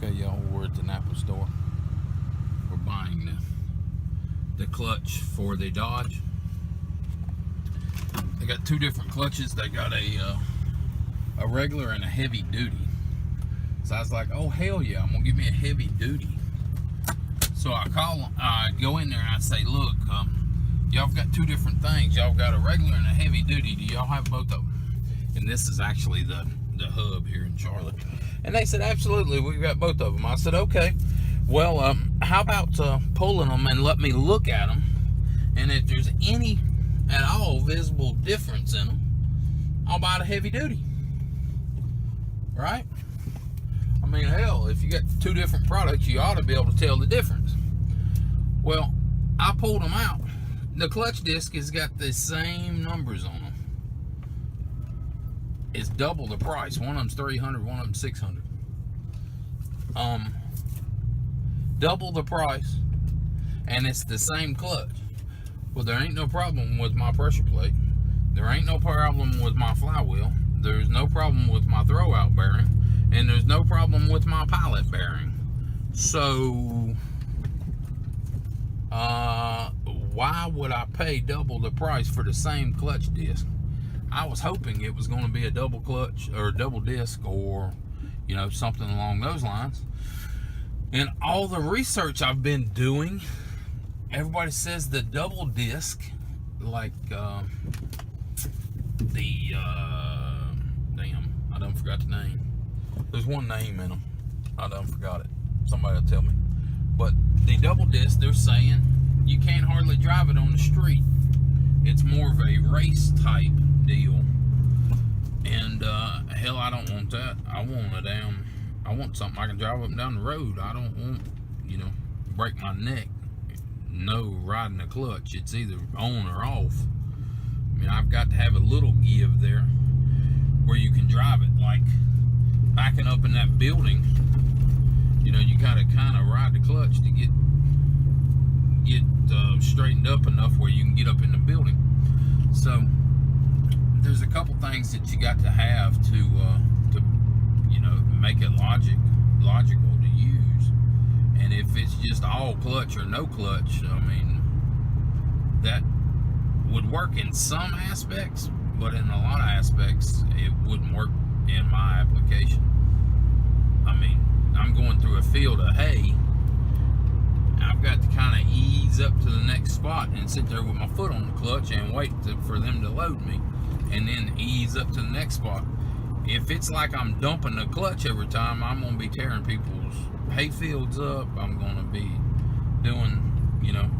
Okay, y'all, we're at the Napa store. We're buying the clutch for the Dodge. They got two different clutches. They got a regular and a heavy duty. So I was like, oh hell yeah, I'm gonna give me a heavy duty. So I go in there and I say, look, y'all got two different things. Y'all got a regular and a heavy duty. Do y'all have both of them? And this is actually the hub here in Charlotte. And they said, absolutely, we've got both of them. I said, okay. Well, how about pulling them and let me look at them? And if there's any at all visible difference in them, I'll buy the heavy duty. Right? I mean, hell, if you got two different products, you ought to be able to tell the difference. Well, I pulled them out. The clutch disc has got the same numbers on them. It's double the price. One of them's $300, one of them's $600. Double the price, and it's the same clutch. Well, there ain't no problem with my pressure plate. There ain't no problem with my flywheel. There's no problem with my throwout bearing, and there's no problem with my pilot bearing. So, why would I pay double the price for the same clutch disc? I was hoping it was going to be a double clutch or double disc or, you know, something along those lines. And all the research I've been doing, everybody says the double disc, like damn, I done forgot the name. There's one name in them. I done forgot it. Somebody will tell me. But the double disc, they're saying you can't hardly drive it on the street. It's more of a race type deal. And hell, I don't want that. I want something I can drive up and down the road. I don't want, you know, break my neck. No riding the clutch. It's either on or off. I mean, I've got to have a little give there where you can drive it. Like backing up in that building, you know, you gotta kind of ride the clutch to get straightened up enough where you can get up in the building. So there's a couple things that you got to have to you know, make it logical to use. And if it's just all clutch or no clutch, I mean, that would work in some aspects, but in a lot of aspects it wouldn't work in my application. I mean, I'm going through a field of hay. I've got to kind of ease up to the next spot and sit there with my foot on the clutch and wait for them to load me, and then ease up to the next spot. If it's like I'm dumping the clutch every time, I'm going to be tearing people's hay fields up. I'm going to be doing, you know,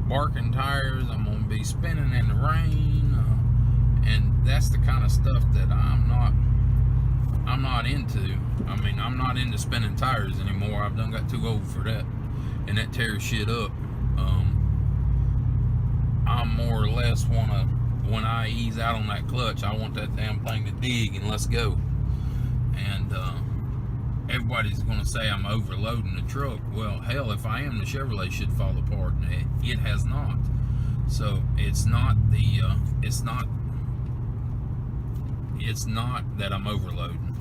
barking tires. I'm going to be spinning in the rain, and that's the kind of stuff that I'm not into. I mean, I'm not into spinning tires anymore. I've done got too old for that. And that tears shit up. I more or less want to, when I ease out on that clutch, I want that damn thing to dig and let's go. And everybody's going to say I'm overloading the truck. Well, hell, if I am, the Chevrolet should fall apart, and it has not. So it's not that I'm overloading.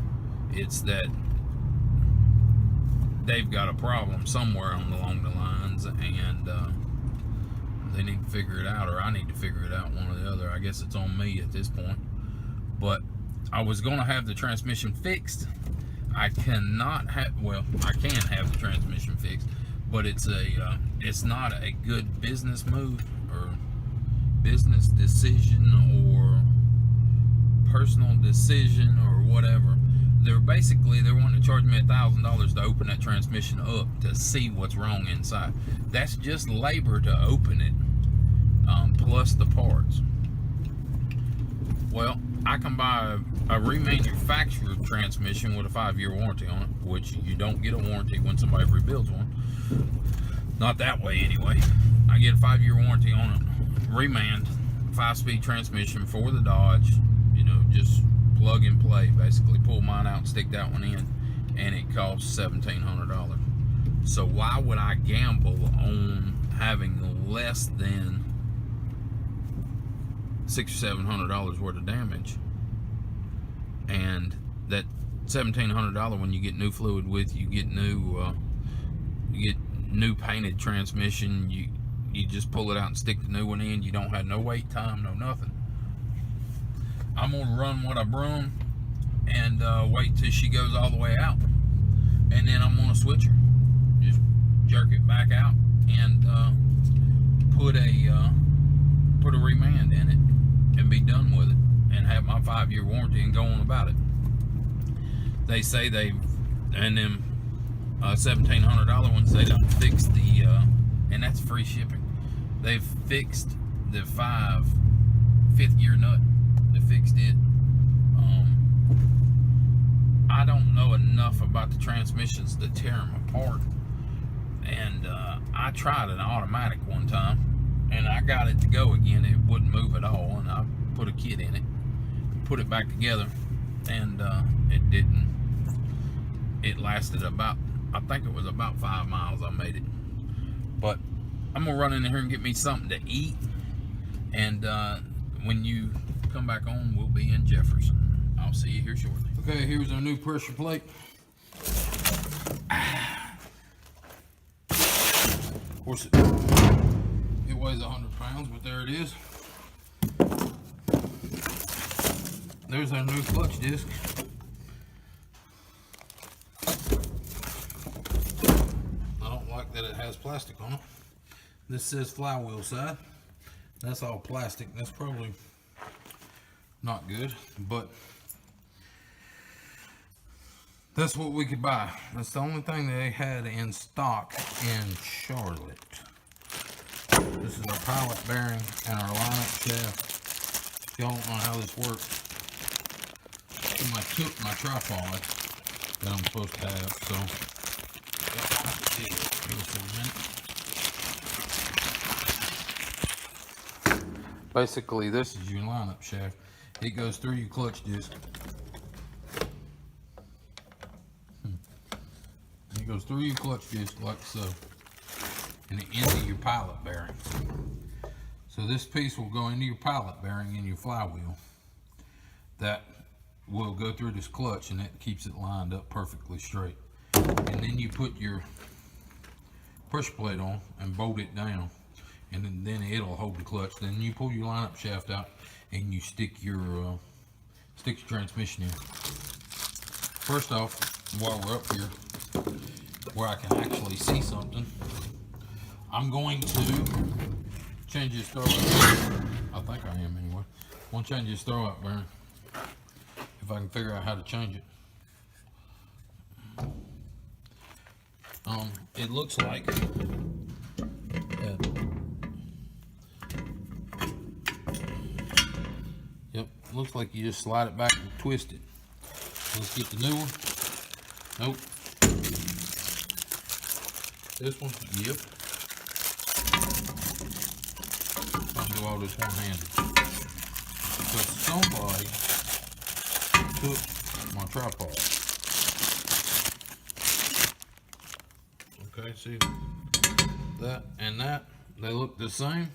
It's that they've got a problem somewhere along the lines, and they need to figure it out, or I need to figure it out, one or the other. I guess it's on me at this point. But I was going to have the transmission fixed. I cannot have, well, I can have the transmission fixed, but it's not a good business move or business decision or personal decision or whatever. They're wanting to charge me $1,000 to open that transmission up to see what's wrong inside. That's just labor to open it, plus the parts. Well, I can buy a remanufactured transmission with a 5-year warranty on it, which you don't get a warranty when somebody rebuilds one. Not that way anyway. I get a 5-year warranty on a remand 5-speed transmission for the Dodge. You know, just plug and play, basically pull mine out and stick that one in, and it costs $1,700. So why would I gamble on having less than $600 or $700 worth of damage, and that $1,700 when you get new fluid with, you get new painted transmission. You just pull it out and stick the new one in. You don't have no wait time, no nothing. I'm gonna run what I brung and wait till she goes all the way out, and then I'm gonna switch her. Just jerk it back out and put a remand in it and be done with it, and have my 5-year warranty and go on about it. They say and them $1,700 ones, they don't fix the and that's free shipping. They've fixed the 5th gear nut. They fixed it. I don't know enough about the transmissions to tear them apart, and I tried an automatic one time and I got it to go again. It wouldn't move at all, and I put a kit in it, put it back together, and it didn't. It lasted about, I think it was about 5 miles I made it. But I'm gonna run in here and get me something to eat, and when you come back on, we'll be in Jefferson. I'll see you here shortly. Okay, here's our new pressure plate. Of course, it weighs 100 pounds, but there it is. There's our new clutch disc. I don't like that it has plastic on it. This says flywheel side. That's all plastic. That's probably not good, but that's what we could buy. That's the only thing they had in stock in Charlotte. This is our pilot bearing and our lineup shaft. Y'all don't know how this works. I took my tripod that I'm supposed to have, so y'all have to see it here for a minute. Basically, this is your lineup shaft. It goes through your clutch disc. It goes through your clutch disc like so, and it into your pilot bearing. So this piece will go into your pilot bearing in your flywheel. That will go through this clutch, and that keeps it lined up perfectly straight. And then you put your pressure plate on and bolt it down, and then it'll hold the clutch. Then you pull your lineup shaft out and you stick your transmission in. First off, while we're up here where I can actually see something, I'm going to change this throwout bearing. I think I am anyway. I'm going to change this throwout bearing if I can figure out how to change it. It looks like yep, looks like you just slide it back and twist it. Let's get the new one. Nope. This one, yep. I'm gonna do all this one-handed. Because somebody took my tripod. Okay, see that and that, they look the same.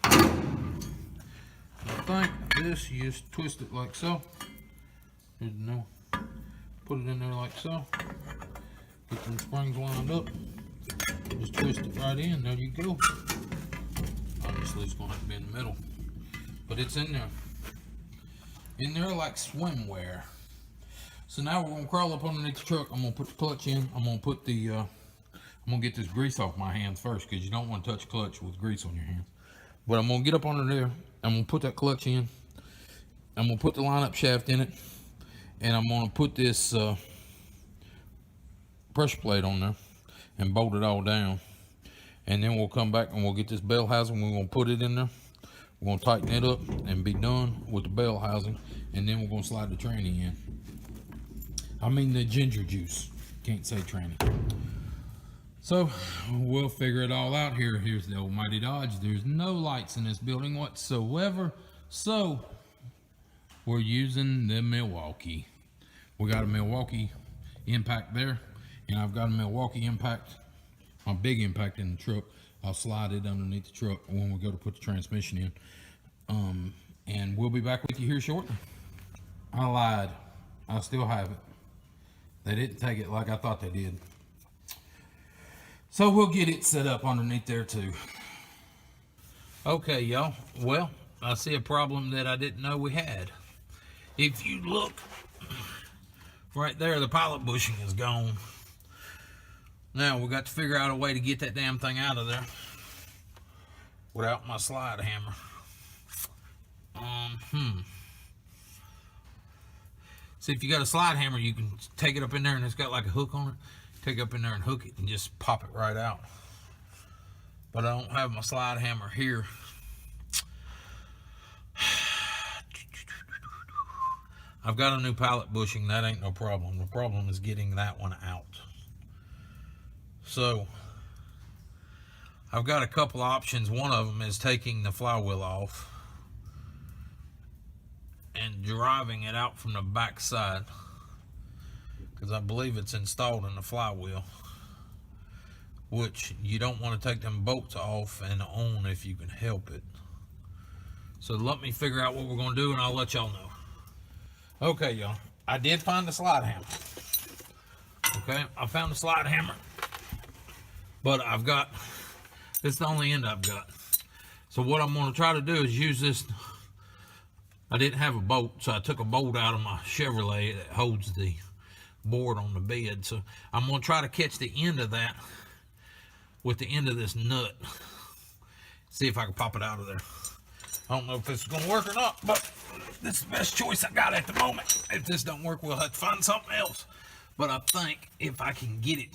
I think this, you just twist it like so. Here's the new. Put it in there like so. Get them springs lined up. Just twist it right in. There you go. Obviously, it's going to have to be in the middle, but it's in there. In there like swimwear. So now we're gonna crawl up underneath the truck. I'm gonna put the clutch in. I'm gonna put the I'm gonna get this grease off my hands first, because you don't want to touch clutch with grease on your hands. But I'm gonna get up under there. I'm gonna put that clutch in. I'm gonna put the lineup shaft in it, and I'm gonna put this pressure plate on there and bolt it all down. And then we'll come back and we'll get this bell housing. We're gonna put it in there. We're gonna tighten it up and be done with the bell housing. And then we're gonna slide the tranny in. I mean the ginger juice. Can't say tranny. So we'll figure it all out here. Here's the almighty Dodge. There's no lights in this building whatsoever. So we're using the Milwaukee. We got a Milwaukee impact there, and I've got a Milwaukee impact, my big impact in the truck. I'll slide it underneath the truck when we go to put the transmission in. And we'll be back with you here shortly. I lied. I still have it. They didn't take it like I thought they did. So we'll get it set up underneath there too. Okay, y'all. Well, I see a problem that I didn't know we had. If you look right there, the pilot bushing is gone. Now we got to figure out a way to get that damn thing out of there without my slide hammer. See, if you got a slide hammer, you can take it up in there and it's got like a hook on it. Take it up in there and hook it and just pop it right out. But I don't have my slide hammer here. I've got a new pallet bushing. That ain't no problem. The problem is getting that one out. So I've got a couple options. One of them is taking the flywheel off and driving it out from the back side, because I believe it's installed in the flywheel, which you don't want to take them bolts off and on if you can help it. So let me figure out what we're going to do and I'll let y'all know. Okay, y'all, I did find the slide hammer. Okay, I found the slide hammer, but this is the only end I've got. So what I'm going to try to do is use this. I didn't have a bolt, so I took a bolt out of my Chevrolet that holds the board on the bed. So I'm going to try to catch the end of that with the end of this nut. See if I can pop it out of there. I don't know if this is going to work or not, but this is the best choice I got at the moment. If this don't work, we'll have to find something else. But I think if I can get it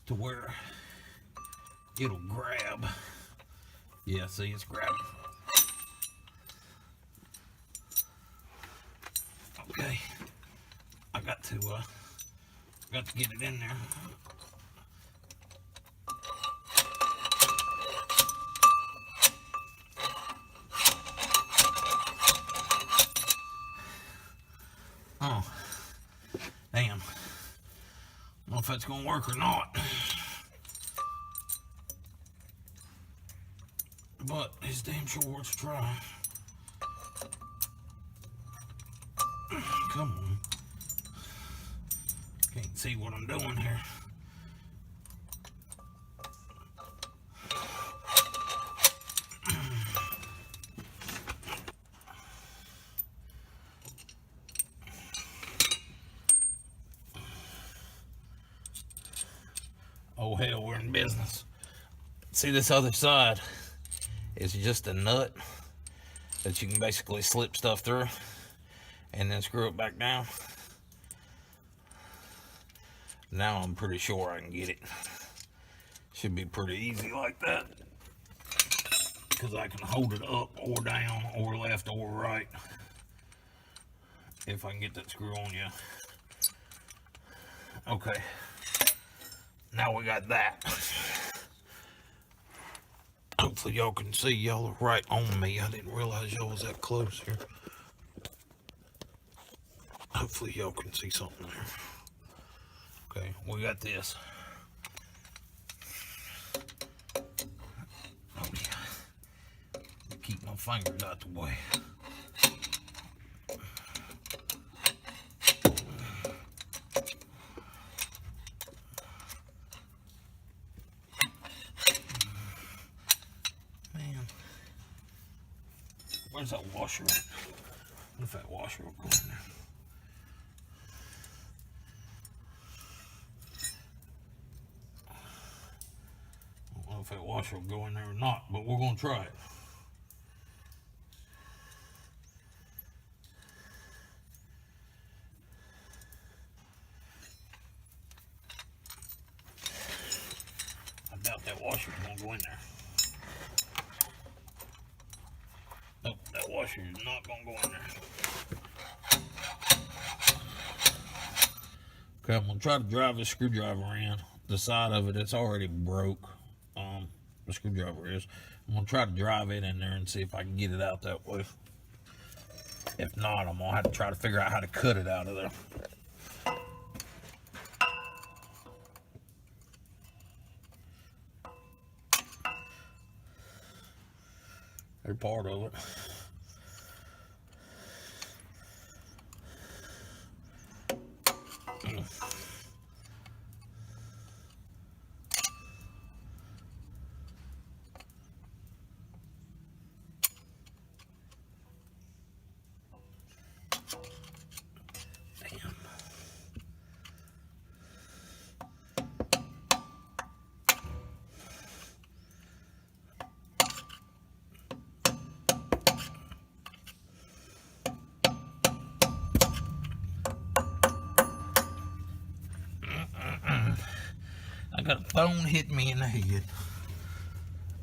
to where it'll grab. Yeah, see, it's grabbing. Okay, I got to get it in there. Oh, damn! I don't know if that's gonna work or not, but it's damn sure worth a try. Come on. Can't see what I'm doing here. Oh hell, we're in business. See, this other side is just a nut that you can basically slip stuff through and then screw it back down. Now I'm pretty sure I can get it. Should be pretty easy like that, because I can hold it up or down or left or right if I can get that screw on. Yeah. Okay, now we got that. Hopefully y'all can see. Y'all are right on me. I didn't realize y'all was that close here. Hopefully y'all can see something there. Okay, we got this. Oh yeah. Keep my fingers out the way. Man, where's that washer at? What if that washer will go in there? I don't know if that washer will go in there or not, but we're going to try it. I doubt that washer is going to go in there. Nope, that washer is not going to go in there. Okay, I'm going to try to drive this screwdriver in. The side of it, it's already broke. The screwdriver is. I'm going to try to drive it in there and see if I can get it out that way. If not, I'm going to have to try to figure out how to cut it out of there. They're part of it. I got a phone hitting me in the head.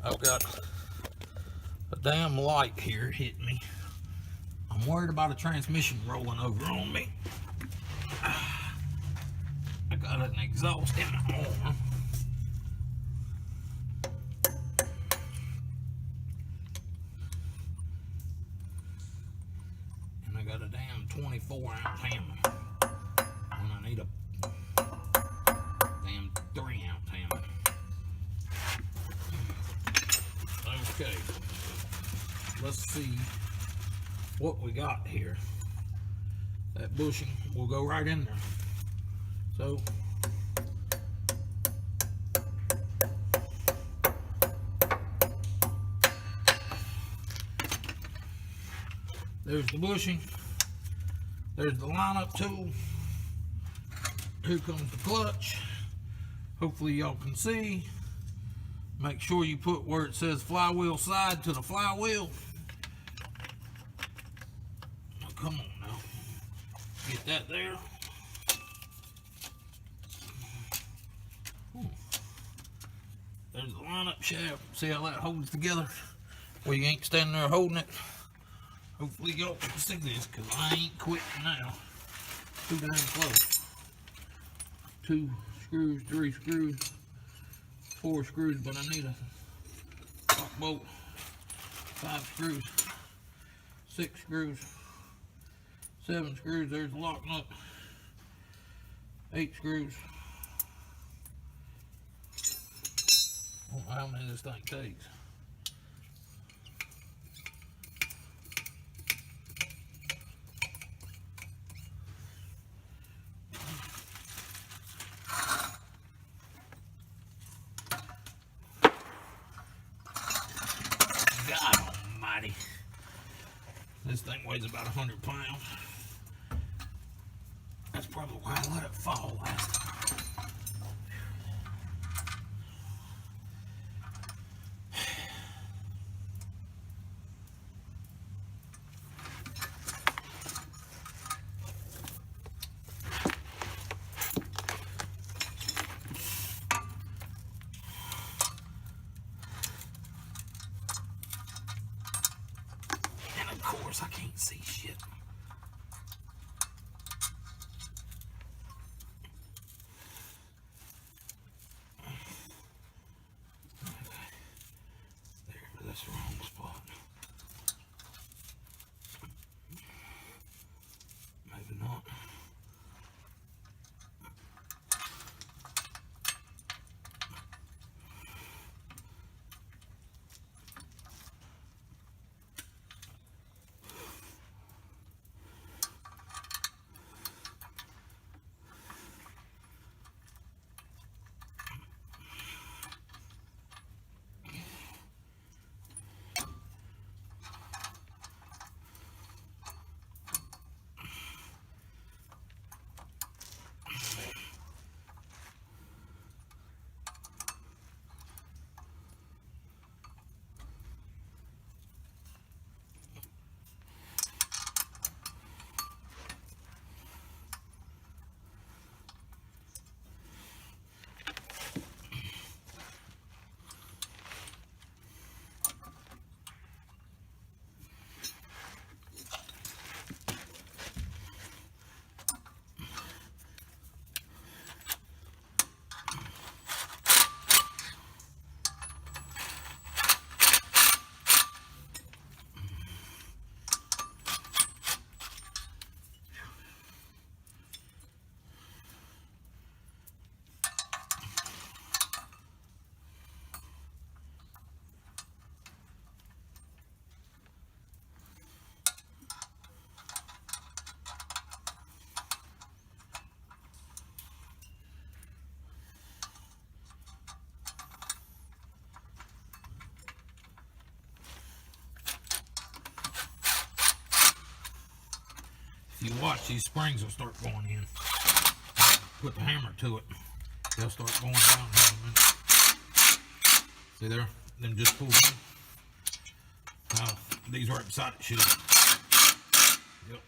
I've got a damn light here hitting me. I'm worried about a transmission rolling over on me. I got an exhaust in my arm. And I got a damn 24-ounce hammer. And I need a damn 3-ounce hammer. Okay, let's see what we got here. That bushing will go right in there. So there's the bushing, there's the lineup tool, here comes the clutch. Hopefully y'all can see. Make sure you put where it says flywheel side to the flywheel. Now, come on now. Get that there. There's the lineup shaft. See how that holds together? Well, you ain't standing there holding it. Hopefully y'all can see this, because I ain't quitting now. Too damn close. 2 screws, 3 screws, 4 screws, but I need a lock bolt. 5 screws, 6 screws, 7 screws. There's the lock nut. 8 screws. I don't know how many this thing takes. God almighty. This thing weighs about 100 pounds. That's probably why I let it fall last time. Of course, I can't see shit. There, that's the wrong spot. Maybe not. If you watch, these springs will start going in. Put the hammer to it, they'll start going down here in a minute. See there? Them just pulled in. Now, these right beside it should. Yep.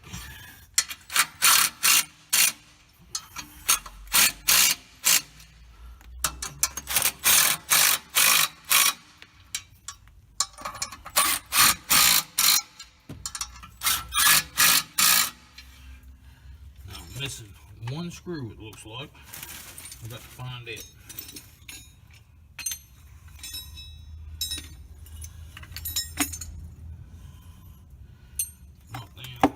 one screw, it looks like. I got to find it. Not then.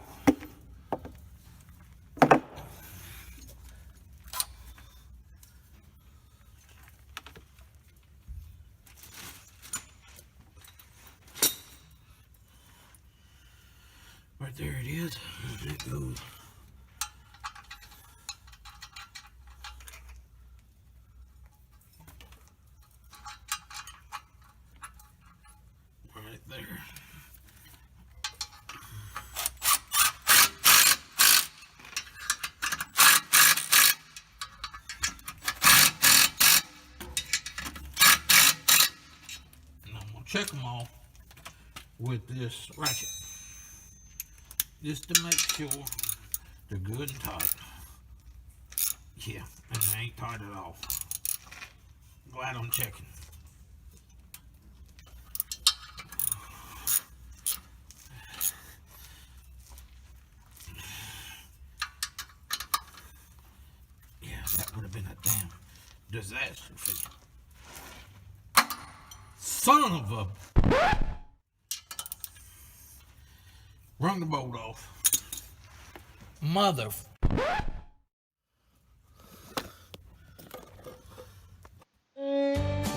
Right there it is. There it goes. Right there. And I'm gonna check them all with this ratchet, just to make sure they're good and tight. Yeah, and they ain't tight at all. Glad I'm checking. Yeah, that would have been a damn disaster for you. Son of a... Rung the bolt off. Mother...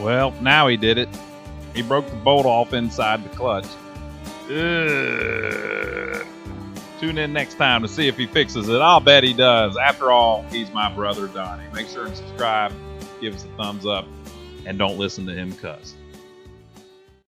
Well, now he did it. He broke the bolt off inside the clutch. Ugh. Tune in next time to see if he fixes it. I'll bet he does. After all, he's my brother Donnie. Make sure and subscribe, give us a thumbs up, and don't listen to him cuss.